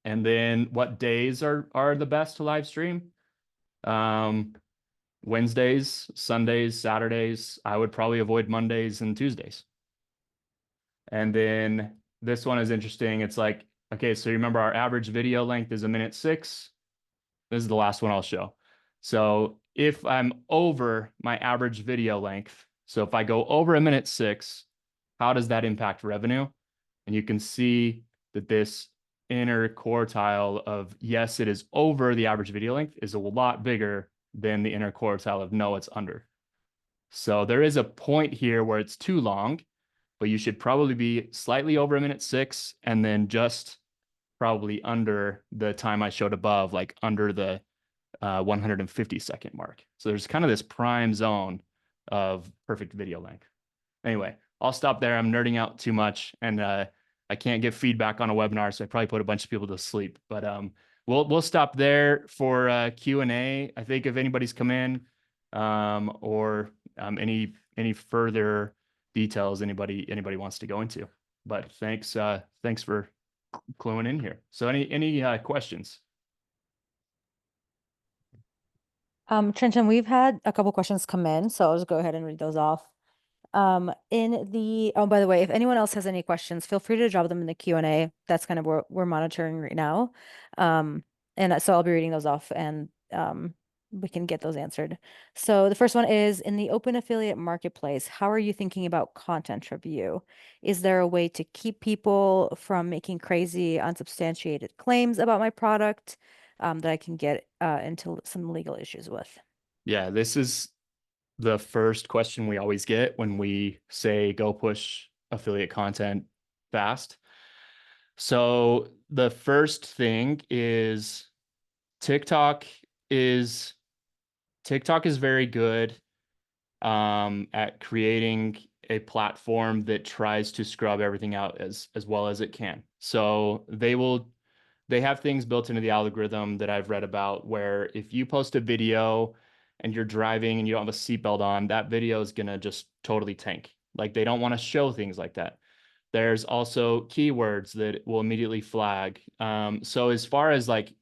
And then what days are the best to live stream? Wednesdays, Sundays, Saturdays. I would probably avoid Mondays and Tuesdays. And then this one is interesting. It's like, okay, so you remember our average video length is 1:06. This is the last one I'll show. So if I'm over my average video length, so if I go over 1:06, how does that impact revenue? And you can see that this inner quartile of yes, it is over the average video length is a lot bigger than the inner quartile of no, it's under. So there is a point here where it's too long, but you should probably be slightly over a minute 6 and then just probably under the time I showed above, like under the 150-second mark. So there's kind of this prime zone of perfect video length. Anyway, I'll stop there. I'm nerding out too much, and I can't give feedback on a webinar, so I probably put a bunch of people to sleep. But we'll stop there for Q&A. I think if anybody's come in, or any further details anybody wants to go into. But thanks for cluing in here. So any questions? Trenton, we've had a couple questions come in, so I'll just go ahead and read those off. Oh, by the way, if anyone else has any questions, feel free to drop them in the Q&A. That's kind of what we're monitoring right now. And so I'll be reading those off and we can get those answered. So the first one is, in the open affiliate marketplace, how are you thinking about content review? Is there a way to keep people from making crazy, unsubstantiated claims about my product that I can get into some legal issues with? Yeah, this is the first question we always get when we say go push affiliate content fast. So the first thing is TikTok is TikTok is very good at creating a platform that tries to scrub everything out as well as it can. So they have things built into the algorithm that I've read about where if you post a video and you're driving and you don't have a seatbelt on, that video is gonna just totally tank. Like they don't want to show things like that. There's also keywords that will immediately flag. So as far as like,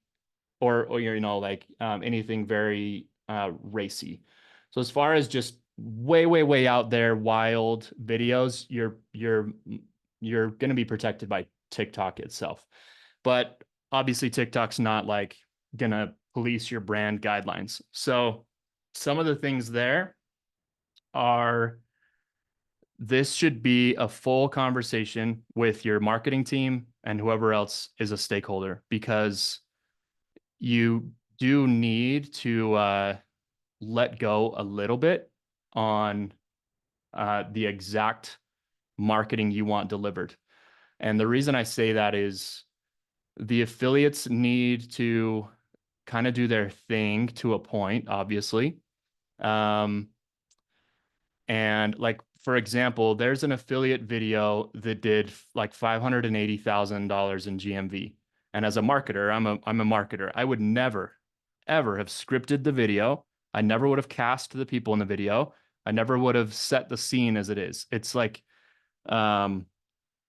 or like anything very racy. So as far as just way out there wild videos, you're going to be protected by TikTok itself. But obviously TikTok's not like going to police your brand guidelines. So some of the things there are, this should be a full conversation with your marketing team and whoever else is a stakeholder, because you do need to let go a little bit on the exact marketing you want delivered. And the reason I say that is the affiliates need to kind of do their thing to a point, obviously. And like, for example, there's an affiliate video that did like $580,000 in GMV. And as a marketer, I'm a marketer. I would never, ever have scripted the video. I never would have cast the people in the video. I never would have set the scene as it is. It's like, um,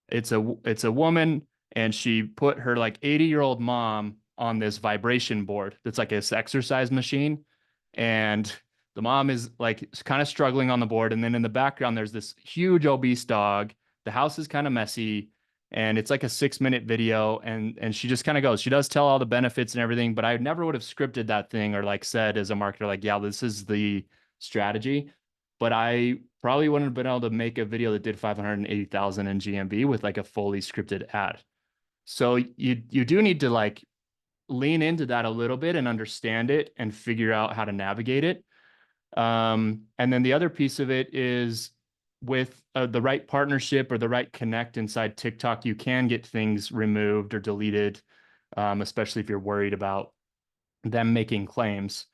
it's a woman, and she put her like 80-year-old mom on this vibration board that's like this exercise machine, and the mom is like kind of struggling on the board, and then in the background there's this huge obese dog. The house is kind of messy, and it's like a 6-minute video, and she just kind of goes, she does tell all the benefits and everything, but I never would have scripted that thing or like said as a marketer like, yeah, this is the strategy. But I probably wouldn't have been able to make a video that did 580,000 in GMV with like a fully scripted ad. So you do need to like lean into that a little bit and understand it and figure out how to navigate it. And then the other piece of it is with the right partnership or the right connect inside TikTok, you can get things removed or deleted, especially if you're worried about them making claims.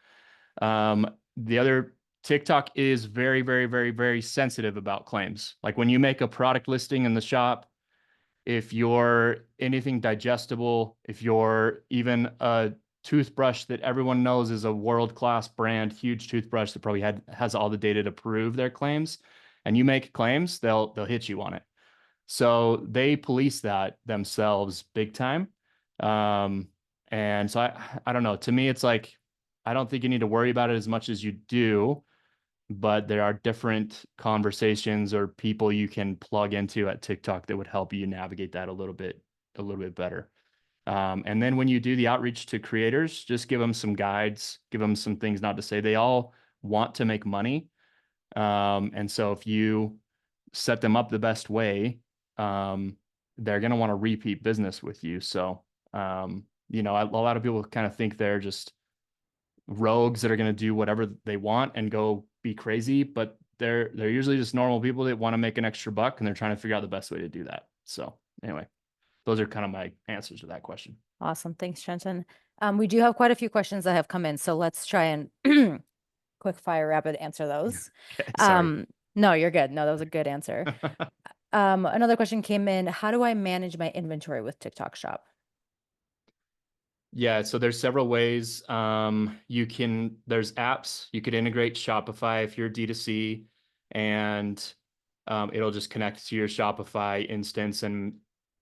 The other, TikTok is very sensitive about claims. Like when you make a product listing in the shop, if you're anything digestible, if you're even a toothbrush that everyone knows is a world-class brand, huge toothbrush that probably has all the data to prove their claims, and you make claims, they'll hit you on it. So they police that themselves big time. And so I don't know. To me, it's like I don't think you need to worry about it as much as you do, but there are different conversations or people you can plug into at TikTok that would help you navigate that a little bit better. And then when you do the outreach to creators, just give them some guides, give them some things not to say. They all want to make money. And so if you set them up the best way, they're going to want to repeat business with you. So, a lot of people kind of think they're just rogues that are going to do whatever they want and go be crazy, but they're usually just normal people that want to make an extra buck, and they're trying to figure out the best way to do that. So anyway, those are kind of my answers to that question. Awesome. Thanks, Trenton. We do have quite a few questions that have come in, so let's try and quick fire rapid answer those. Okay, sorry. No, you're good. No, that was a good answer. Another question came in. How do I manage my inventory with TikTok Shop? Yeah, so there's several ways. There's apps. You could integrate Shopify if you're D2C, and it'll just connect to your Shopify instance and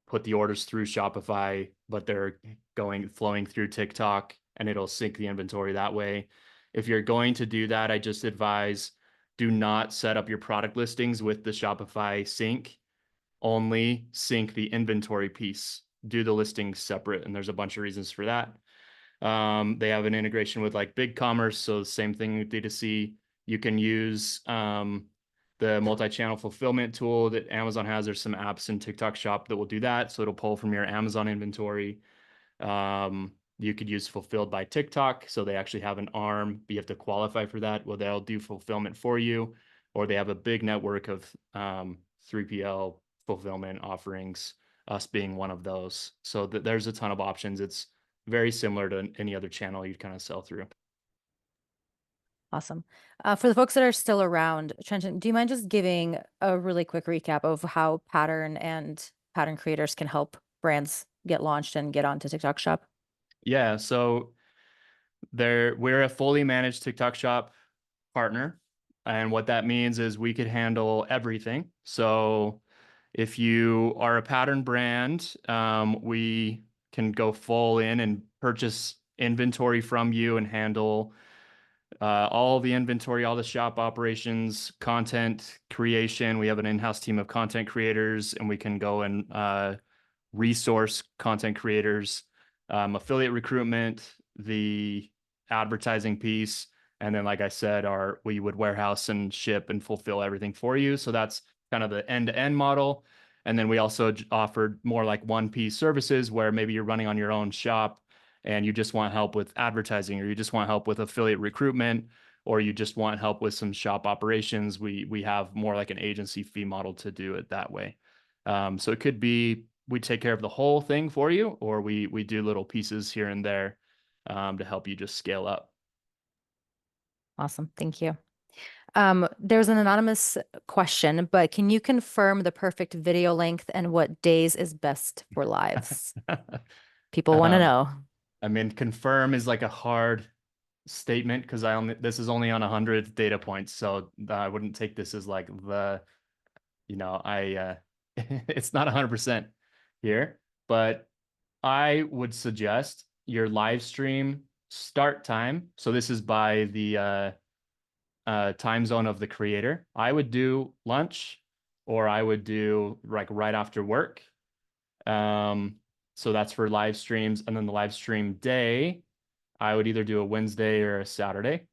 put the orders through Shopify, but they're flowing through TikTok, and it'll sync the inventory that way. If you're going to do that, I just advise do not set up your product listings with the Shopify sync. Only sync the inventory piece. Do the listings separate, and there's a bunch of reasons for that. They have an integration with like BigCommerce, so same thing with D2C. You can use the multi-channel fulfillment tool that Amazon has. There's some apps in TikTok Shop that will do that, so it'll pull from your Amazon inventory. You could use Fulfilled by TikTok, so they actually have an arm, but you have to qualify for that. Well, they'll do fulfillment for you, or they have a big network of 3PL fulfillment offerings, us being one of those. So there's a ton of options. It's very similar to any other channel you'd kind of sell through. Awesome. For the folks that are still around, Trenton, do you mind just giving a really quick recap of how Pattern and Pattern creators can help brands get launched and get onto TikTok Shop? Yeah, so we're a fully managed TikTok Shop partner. And what that means is we could handle everything. So if you are a Pattern brand, we can go full in and purchase inventory from you and handle all the inventory, all the shop operations, content creation. We have an in-house team of content creators, and we can go and resource content creators, affiliate recruitment, the advertising piece. And then, like I said, we would warehouse and ship and fulfill everything for you. So that's kind of the end-to-end model. And then we also offered more like 1P services where maybe you're running on your own shop and you just want help with advertising, or you just want help with affiliate recruitment, or you just want help with some shop operations. We have more like an agency fee model to do it that way. So it could be we take care of the whole thing for you, or we do little pieces here and there to help you just scale up. Awesome. Thank you. There's an anonymous question, but can you confirm the perfect video length and what days is best for lives? People want to know. I mean, confirm is like a hard statement because this is only on 100 data points, so I wouldn't take this as like it's not 100% here, but I would suggest your live stream start time. So this is by the time zone of the creator. I would do lunch, or I would do like right after work. So that's for live streams. And then the live stream day, I would either do a Wednesday or a Saturday.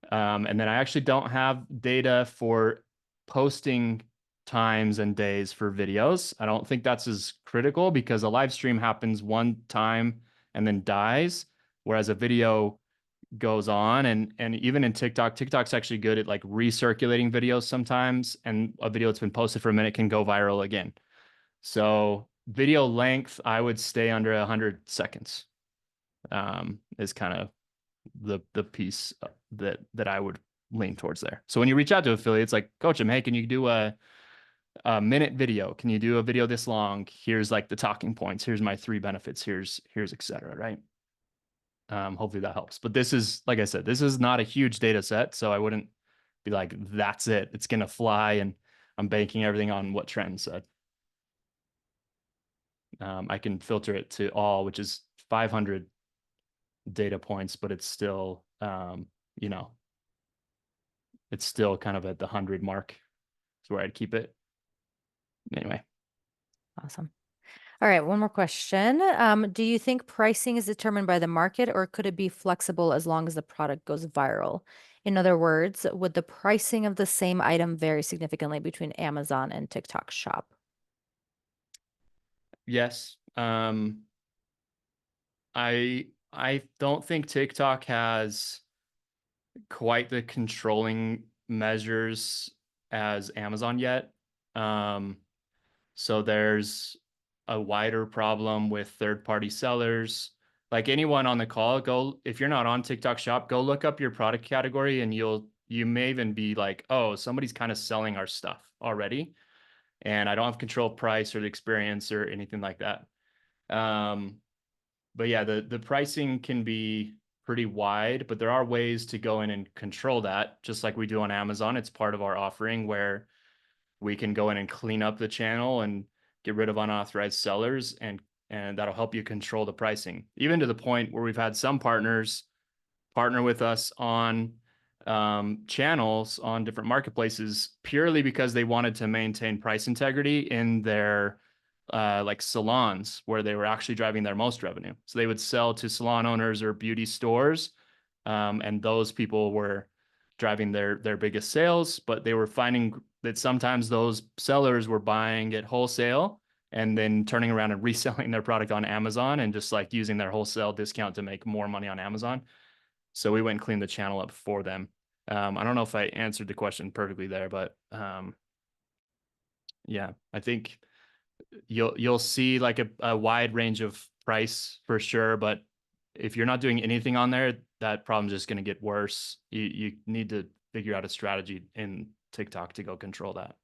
And then I actually don't have data for posting times and days for videos. I don't think that's as critical because a live stream happens one time and then dies, whereas a video goes on. And even in TikTok's actually good at like recirculating videos sometimes, and a video that's been posted for a minute can go viral again. So video length, I would stay under 100 seconds. Is kind of the piece that I would lean towards there. So when you reach out to affiliates, like coach them, hey, can you do a minute video? Can you do a video this long? Here's like the talking points. Here's my 3 benefits. Here's et cetera, right? Hopefully that helps. But this is, like I said, this is not a huge data set, so I wouldn't be like, that's it. It's gonna fly, and I'm banking everything on what Trenton said. I can filter it to all, which is 500 data points, but it's still, it's still kind of at the 100 mark. Is where I'd keep it. Anyway. Awesome. All right, one more question. Do you think pricing is determined by the market, or could it be flexible as long as the product goes viral? In other words, would the pricing of the same item vary significantly between Amazon and TikTok Shop? Yes. I don't think TikTok has quite the controlling measures as Amazon yet. So there's a wider problem with third-party sellers. Like anyone on the call, go, if you're not on TikTok Shop, go look up your product category and you may even be like, oh, somebody's kind of selling our stuff already. And I don't have control of price or the experience or anything like that. But yeah, the pricing can be pretty wide, but there are ways to go in and control that, just like we do on Amazon. It's part of our offering where we can go in and clean up the channel and get rid of unauthorized sellers, and that'll help you control the pricing, even to the point where we've had some partners partner with us on channels on different marketplaces purely because they wanted to maintain price integrity in their like salons where they were actually driving their most revenue. So they would sell to salon owners or beauty stores, and those people were driving their biggest sales, but they were finding that sometimes those sellers were buying at wholesale and then turning around and reselling their product on Amazon and just like using their wholesale discount to make more money on Amazon. So we went and cleaned the channel up for them. I don't know if I answered the question perfectly there, but yeah, I think you'll see like a wide range of price for sure. But if you're not doing anything on there, that problem's just going to get worse. You need to figure out a strategy in TikTok to go control that.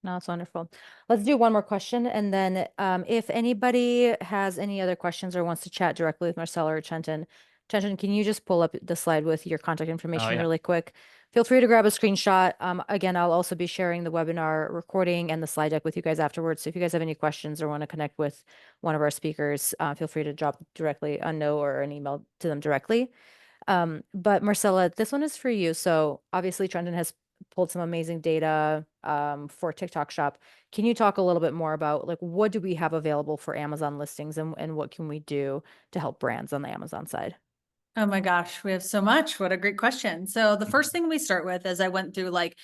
No, that's wonderful. Let's do one more question. And then if anybody has any other questions or wants to chat directly with Marcella or Chenton, can you just pull up the slide with your contact information yeah. really quick? Feel free to grab a screenshot. Again, I'll also be sharing the webinar recording and the slide deck with you guys afterwards. So if you guys have any questions or want to connect with one of our speakers, feel free to drop directly a note or an email to them directly. But Marcella, this one is for you. So obviously Trenton has pulled some amazing data for TikTok Shop. Can you talk a little bit more about like what do we have available for Amazon listings and what can we do to help brands on the Amazon side? Oh my gosh, we have so much. What a great question. So the first thing we start with, as I went through like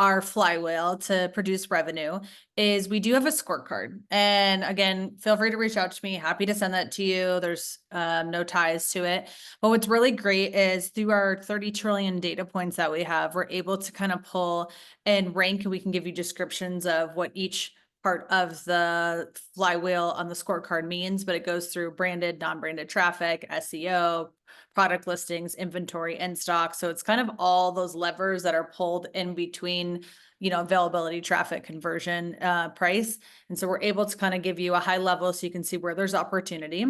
our flywheel to produce revenue, is we do have a scorecard. And again, feel free to reach out to me. Happy to send that to you. There's no ties to it. But what's really great is through our 30 trillion data points that we have, we're able to kind of pull and rank, and we can give you descriptions of what each part of the flywheel on the scorecard means, but it goes through branded, non-branded traffic, SEO, product listings, inventory, in stock. So it's kind of all those levers that are pulled in between, availability, traffic, conversion, price. And so we're able to kind of give you a high level so you can see where there's opportunity.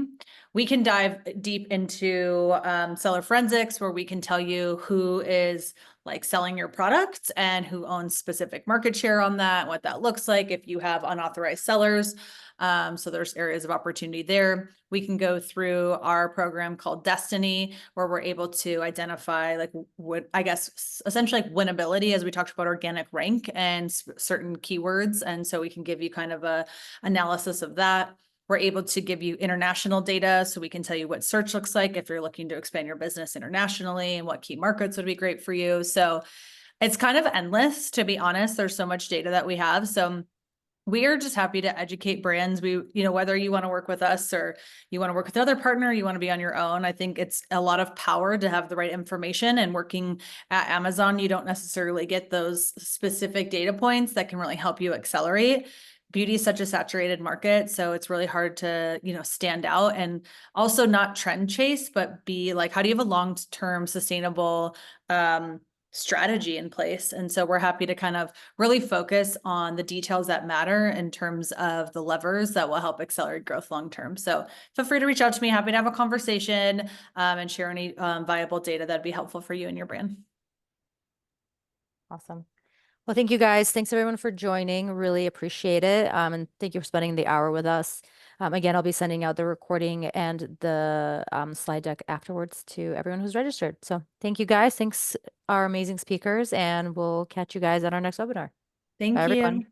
We can dive deep into seller forensics, where we can tell you who is like selling your products and who owns specific market share on that, what that looks like if you have unauthorized sellers. So there's areas of opportunity there. We can go through our program called Destiny, where we're able to identify like what I guess essentially like winnability, as we talked about organic rank and certain keywords. And so we can give you kind of a analysis of that. We're able to give you international data, so we can tell you what search looks like if you're looking to expand your business internationally and what key markets would be great for you. So it's kind of endless, to be honest. There's so much data that we have. So we are just happy to educate brands. We, whether you want to work with us or you want to work with another partner, you want to be on your own. I think it's a lot of power to have the right information, and working at Amazon, you don't necessarily get those specific data points that can really help you accelerate. Beauty is such a saturated market, so it's really hard to, stand out and also not trend chase, but be like, how do you have a long-term sustainable, strategy in place? And so we're happy to kind of really focus on the details that matter in terms of the levers that will help accelerate growth long term. So feel free to reach out to me. Happy to have a conversation and share any viable data that'd be helpful for you and your brand. Awesome. Well, thank you guys. Thanks everyone for joining. Really appreciate it. And thank you for spending the hour with us. Again, I'll be sending out the recording and the slide deck afterwards to everyone who's registered. So thank you guys. Thanks our amazing speakers, and we'll catch you guys at our next webinar. Thank Bye, you. everyone.